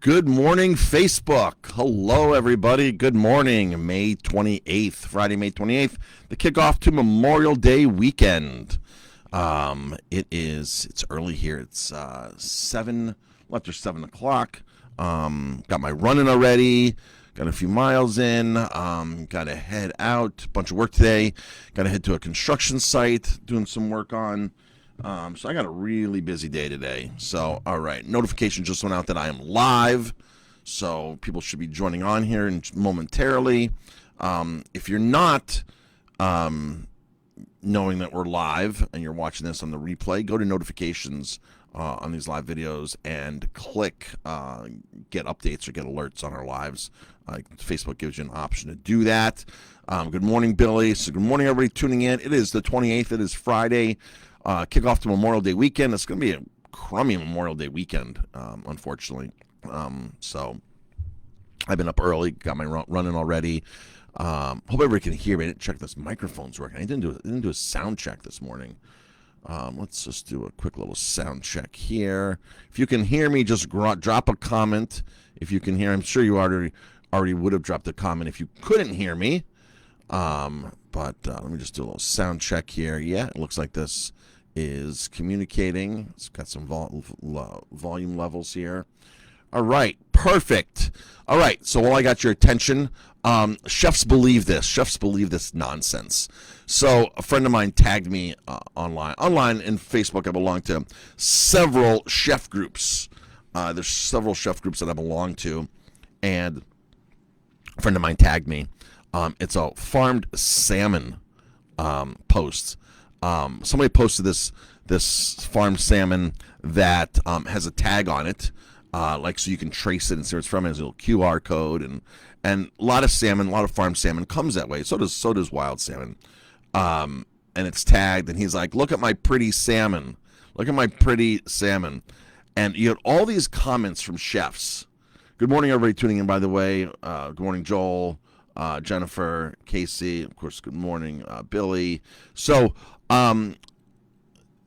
Good morning, Facebook. Hello, everybody. Good morning, May 28th, Friday, May 28th, the kickoff to Memorial Day weekend. It's early here. It's 7 o'clock. Got my running already. Got a few miles in. Got to head out. Bunch of work today. Got to head to a construction site, doing some work on. So I got a really busy day today. So, all right. Notification just went out that I am live. So people should be joining on here momentarily. If you're not knowing that we're live and you're watching this on the replay, go to notifications on these live videos and click get updates or get alerts on our lives. Facebook gives you an option to do that. Good morning, Billy. So good morning, everybody tuning in. It is the 28th. It is Friday. Kickoff to Memorial Day weekend. It's going to be a crummy Memorial Day weekend, unfortunately. So I've been up early, got my running already. Hope everybody can hear me. I didn't check this microphone's working. I didn't do a sound check this morning. Let's just do a quick little sound check here. If you can hear me, just drop a comment. If you can hear, I'm sure you already would have dropped a comment if you couldn't hear me. But let me just do a little sound check here. Yeah, it looks like this is communicating. It's got some volume levels here. All right, perfect. All right, so while I got your attention, chefs believe this. Chefs believe this nonsense. So a friend of mine tagged me online in Facebook. I belong to several chef groups. There's several chef groups that I belong to, and a friend of mine tagged me. It's a farmed salmon post. Somebody posted this farmed salmon that has a tag on it, so you can trace it and see where it's from. It has a little QR code, and a lot of salmon, a lot of farmed salmon comes that way. So does wild salmon, and it's tagged. And he's like, "Look at my pretty salmon! Look at my pretty salmon!" And you had all these comments from chefs. Good morning, everybody tuning in. By the way, good morning, Joel. Jennifer, Casey, of course, good morning, Billy. So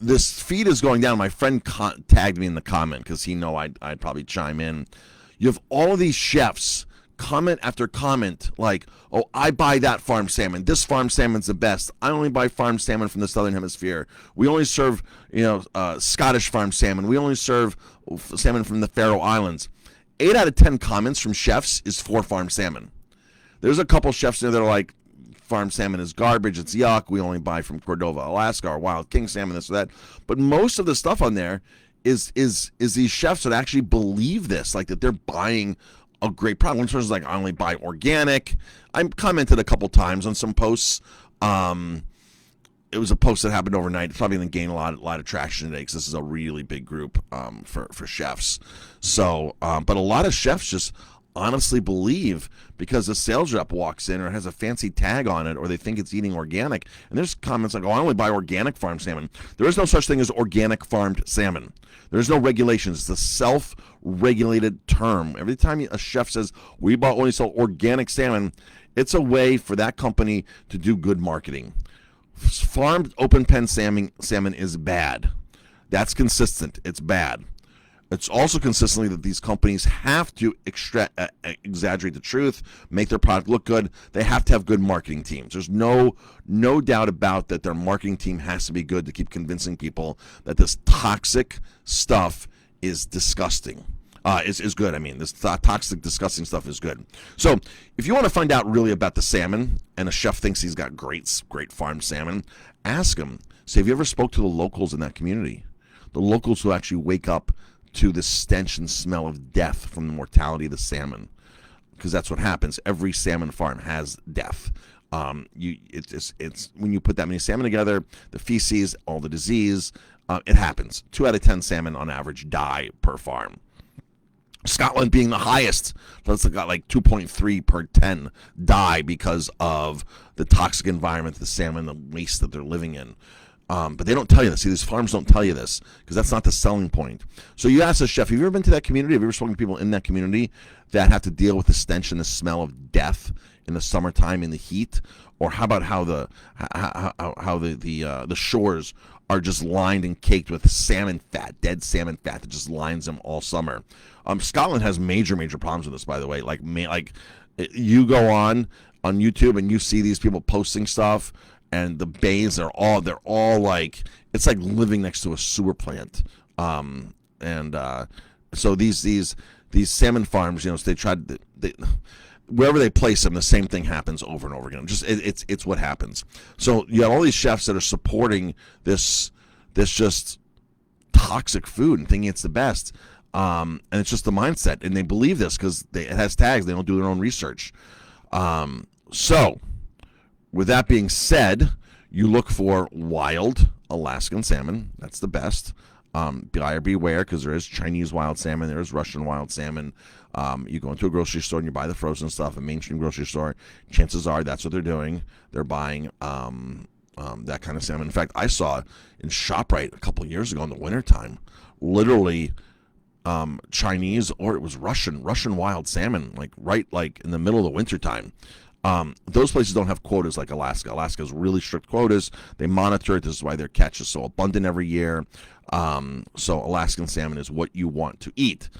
this feed is going down. My friend tagged me in the comment because he know I'd probably chime in. You have all of these chefs, comment after comment, like, oh, I buy that farm salmon. This farm salmon's the best. I only buy farm salmon from the Southern Hemisphere. We only serve, Scottish farm salmon. We only serve salmon from the Faroe Islands. 8 out of 10 comments from chefs is for farm salmon. There's a couple chefs there that are like, farm salmon is garbage, it's yuck, we only buy from Cordova, Alaska, or wild king salmon, this or that. But most of the stuff on there is these chefs that actually believe this, like that they're buying a great product. One person's like, I only buy organic. I commented a couple times on some posts. It was a post that happened overnight. It's probably going to gain a lot of traction today because this is a really big group for chefs. So, but a lot of chefs just honestly believe because the sales rep walks in or has a fancy tag on it, or they think it's eating organic. And there's comments like, oh, I only buy organic farmed salmon. There is no such thing as organic farmed salmon. There's no regulations. It's a self-regulated term. Every time a chef says, we only sell organic salmon, it's a way for that company to do good marketing. Farmed open pen salmon is bad. That's consistent. It's bad. It's also consistently that these companies have to exaggerate the truth, make their product look good. They have to have good marketing teams. There's no doubt about that. Their marketing team has to be good to keep convincing people that this toxic stuff is disgusting. Is good. I mean, this toxic, disgusting stuff is good. So if you want to find out really about the salmon, and a chef thinks he's got great farmed salmon, ask him. Say, have you ever spoke to the locals in that community? The locals who actually wake up to the stench and smell of death from the mortality of the salmon, because that's what happens. Every salmon farm has death. It's when you put that many salmon together, the feces, all the disease, it happens. 2 out of 10 salmon on average die per farm. Scotland being the highest, that's got like 2.3 per 10 die because of the toxic environment, the salmon, the waste that they're living in. But they don't tell you this. See, these farms don't tell you this because that's not the selling point. So you ask a chef, have you ever been to that community? Have you ever spoken to people in that community that have to deal with the stench and the smell of death in the summertime in the heat? Or how about how the shores are just lined and caked with salmon fat, dead salmon fat that just lines them all summer. Scotland has major problems with this, by the way. Like you go on YouTube and you see these people posting stuff, and the bays they're all like, it's like living next to a sewer plant. So these salmon farms, you know, so wherever they place them, the same thing happens over and over again. Just it's what happens. So you have all these chefs that are supporting this just toxic food and thinking it's the best. And it's just the mindset, and they believe this because it has tags. They don't do their own research. So, with that being said, you look for wild Alaskan salmon. That's the best. Buyer beware, because there is Chinese wild salmon, there is Russian wild salmon. You go into a grocery store and you buy the frozen stuff, a mainstream grocery store, chances are that's what they're doing. They're buying that kind of salmon. In fact, I saw in ShopRite a couple of years ago in the wintertime, literally Chinese, or it was Russian wild salmon, like in the middle of the wintertime. Those places don't have quotas like Alaska. Alaska has really strict quotas. They monitor it. This is why their catch is so abundant every year. So Alaskan salmon is what you want to eat.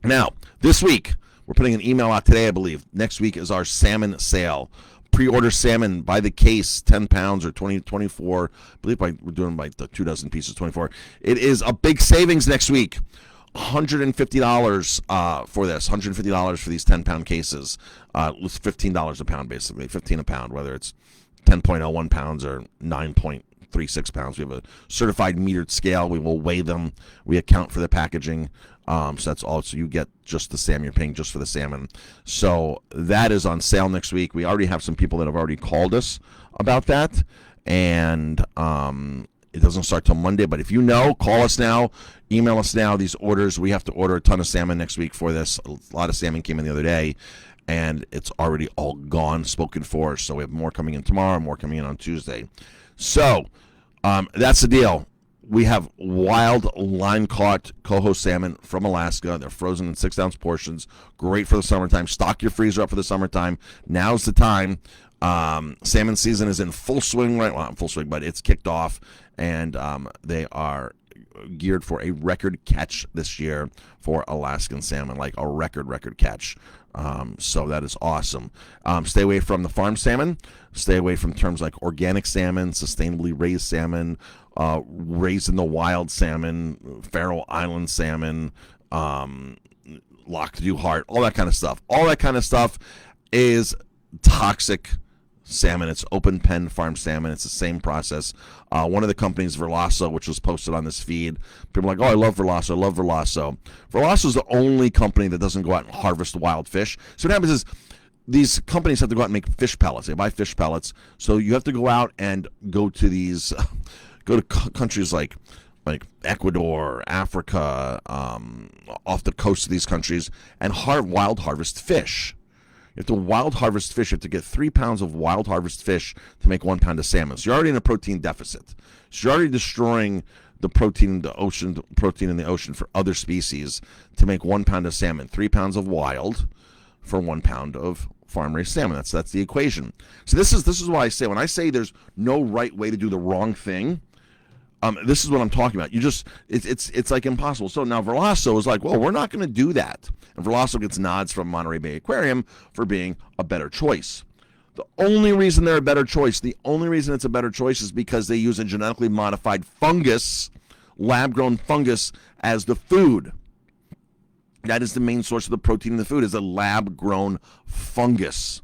Now, this week, we're putting an email out today, I believe. Next week is our salmon sale. Pre-order salmon by the case, 10 pounds or 24. I believe we're doing like the 2 dozen pieces, 24. It is a big savings next week. $150 for this. $150 for these 10-pound cases. It's $15 a pound, basically. $15 a pound, whether it's 10.01 pounds or 9.36 pounds. We have a certified metered scale. We will weigh them. We account for the packaging. So that's all. So you get just the salmon. You're paying just for the salmon. So that is on sale next week. We already have some people that have already called us about that. And it doesn't start till Monday. But if you know, call us now. Email us now. These orders, we have to order a ton of salmon next week for this. A lot of salmon came in the other day. And it's already all gone, spoken for. So we have more coming in tomorrow, more coming in on Tuesday. So that's the deal. We have wild line-caught coho salmon from Alaska. They're frozen in 6-ounce portions. Great for the summertime. Stock your freezer up for the summertime. Now's the time. Salmon season is in full swing right now. Well, not full swing, but it's kicked off. And they are geared for a record catch this year for Alaskan salmon, like a record catch. So that is awesome. Stay away from the farm salmon. Stay away from terms like organic salmon, sustainably raised salmon, raised in the wild salmon, Faroe Island salmon, locked to heart, all that kind of stuff. All that kind of stuff is toxic salmon. It's open pen farm salmon. It's the same process. One of the companies, Verlasso, which was posted on this feed, people are like, oh, I love Verlasso. Verlasso is the only company that doesn't go out and harvest wild fish. So what happens is these companies have to go out and make fish pellets. They buy fish pellets. So you have to go out and go to countries like Ecuador, Africa, off the coast of these countries, and wild harvest fish. You have to wild harvest fish. You have to get 3 pounds of wild harvest fish to make 1 pound of salmon. So you're already in a protein deficit. So you're already destroying the protein in the ocean for other species to make 1 pound of salmon. 3 pounds of wild for 1 pound of farm-raised salmon. That's the equation. So this is why I say, when I say there's no right way to do the wrong thing, this is what I'm talking about. It's like impossible. So now Verlasso is like, well, we're not going to do that. And Verlasso gets nods from Monterey Bay Aquarium for being a better choice. The only reason they're a better choice, the only reason it's a better choice is because they use a genetically modified fungus, lab-grown fungus, as the food. That is the main source of the protein in the food, is a lab-grown fungus.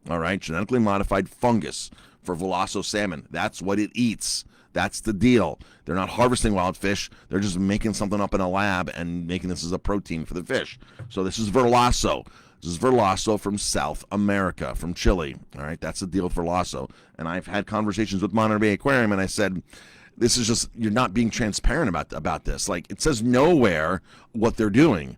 All right, genetically modified fungus for Verlasso salmon. That's what it eats. That's the deal. They're not harvesting wild fish. They're just making something up in a lab and making this as a protein for the fish. So this is Verlasso. This is Verlasso from South America, from Chile. All right, that's the deal with Verlasso. And I've had conversations with Monterey Bay Aquarium, and I said, this is just, you're not being transparent about this. Like, it says nowhere what they're doing.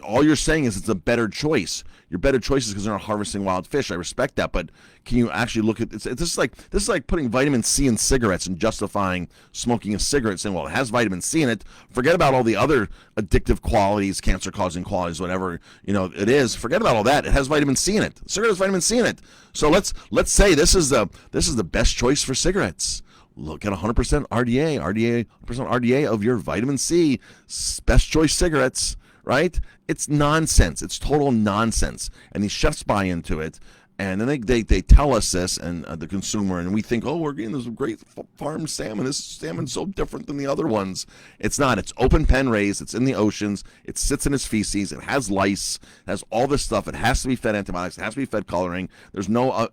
All you're saying is it's a better choice. Your better choice is because they're not harvesting wild fish. I respect that, but can you actually look at this? This is like putting vitamin C in cigarettes and justifying smoking a cigarette, saying, well, it has vitamin C in it. Forget about all the other addictive qualities, cancer-causing qualities, whatever it is. Forget about all that. It has vitamin C in it. Cigarette has vitamin C in it. So let's say this is the best choice for cigarettes. look at 100% RDA, 100% RDA of your vitamin C, Best Choice cigarettes, right? It's nonsense. It's total nonsense. And these chefs buy into it. And then they tell us this, and the consumer, and we think, oh, we're getting this great farm salmon. This salmon's so different than the other ones. It's not. It's open pen raised. It's in the oceans. It sits in its feces. It has lice. It has all this stuff. It has to be fed antibiotics. It has to be fed coloring. There's no.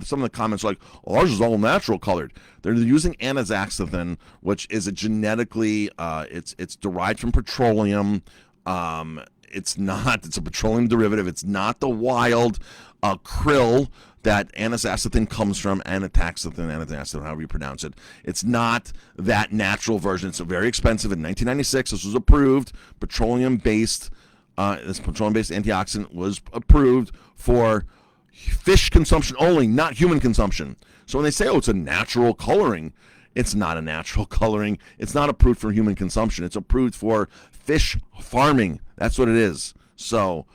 Some of the comments are like, oh, ours is all natural colored. They're using anazaxanthin, which is a genetically, it's derived from petroleum. It's not. It's a petroleum derivative. It's not the wild krill that anazaxanthin comes from, anazaxanthin, however you pronounce it. It's not that natural version. It's very expensive. In 1996, this was approved. Petroleum-based, this petroleum-based antioxidant was approved for fish consumption only, not human consumption. So when they say, oh, it's a natural coloring, it's not a natural coloring. It's not approved for human consumption. It's approved for fish farming. That's what it is. So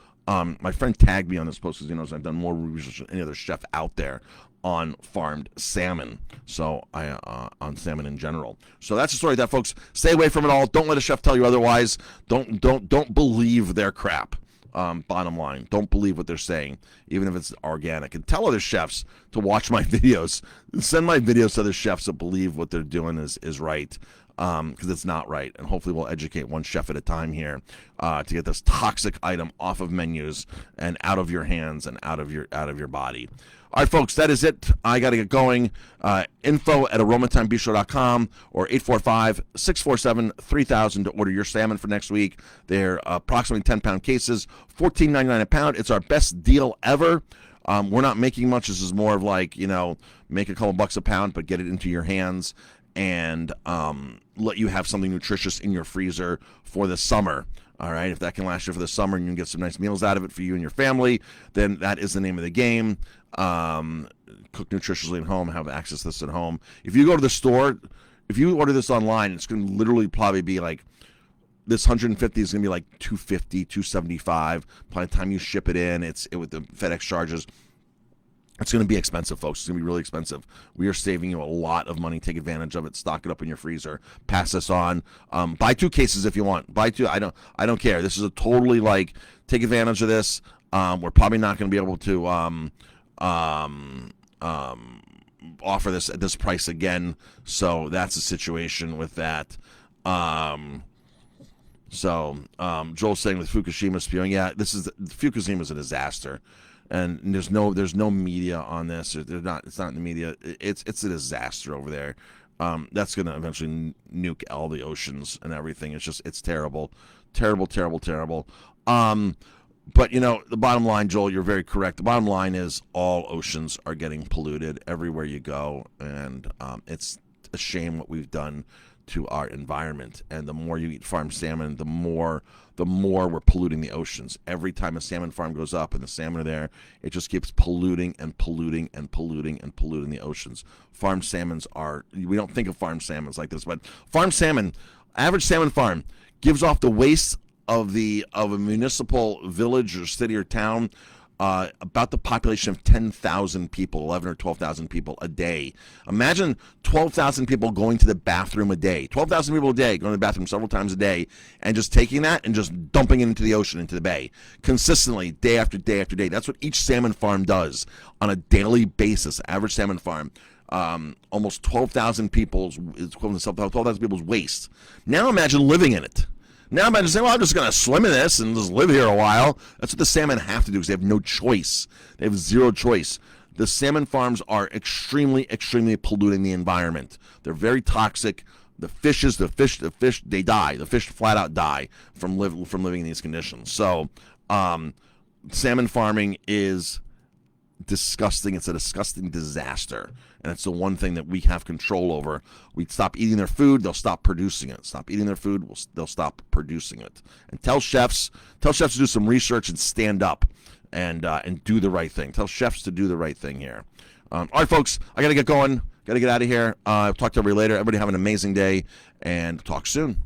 my friend tagged me on this post because he knows I've done more research than any other chef out there on farmed salmon. So on salmon in general. So that's the story. That folks, stay away from it all. Don't let a chef tell you otherwise. Don't believe their crap. Bottom line, don't believe what they're saying, even if it's organic. And tell other chefs to watch my videos. Send my videos to other chefs that believe what they're doing is right. Because it's not right, and hopefully we'll educate one chef at a time here to get this toxic item off of menus and out of your hands and out of your body. All right, folks, that is it. I got to get going. Info@aromatimebistro.com or 845-647-3000 to order your salmon for next week. They're approximately 10-pound cases, $14.99 a pound. It's our best deal ever. We're not making much. This is more of like, make a couple bucks a pound, but get it into your hands and let you have something nutritious in your freezer for the summer. All right, if that can last you for the summer and you can get some nice meals out of it for you and your family, then that is the name of the game. Cook nutritiously at home, have access to this at home. If you go to the store, if you order this online, it's going to literally probably be like, this 150 is going to be like 250, 275 by the time you ship it in. It's with the FedEx charges. It's going to be expensive, folks. It's going to be really expensive. We are saving you a lot of money. Take advantage of it. Stock it up in your freezer. Pass this on. Buy 2 cases if you want. Buy 2. I don't care. This is a totally take advantage of this. We're probably not going to be able to offer this at this price again. So that's the situation with that. Joel's saying with Fukushima spewing, yeah, Fukushima is a disaster. And there's no media on this. It's not in the media. It's a disaster over there. That's going to eventually nuke all the oceans and everything. It's terrible. Terrible. But the bottom line, Joel, you're very correct. The bottom line is all oceans are getting polluted everywhere you go, and it's a shame what we've done to our environment. And the more you eat farmed salmon, the more we're polluting the oceans. Every time a salmon farm goes up and the salmon are there, it just keeps polluting and polluting and polluting and polluting the oceans. Farmed salmons we don't think of farmed salmons like this, but farmed salmon, average salmon farm gives off the waste of a municipal village or city or town, about the population of 10,000 people, 11 or 12,000 people a day. Imagine 12,000 people going to the bathroom a day. 12,000 people a day going to the bathroom several times a day and just taking that and just dumping it into the ocean, into the bay, consistently, day after day after day. That's what each salmon farm does on a daily basis, average salmon farm. Almost 12,000 people's, it's equivalent to 12,000 people's waste. Now imagine living in it. Now imagine saying, well, I'm just going to swim in this and just live here a while. That's what the salmon have to do because they have no choice. They have zero choice. The salmon farms are extremely, extremely polluting the environment. They're very toxic. The fish, they die. The fish flat out die from living in these conditions. So salmon farming is disgusting. It's a disgusting disaster. And it's the one thing that we have control over. We stop eating their food, they'll stop producing it. Stop eating their food, they'll stop producing it. And tell chefs to do some research and stand up and do the right thing. Tell chefs to do the right thing here. All right, folks, I got to get going. Got to get out of here. Talk to everybody later. Everybody have an amazing day, and talk soon.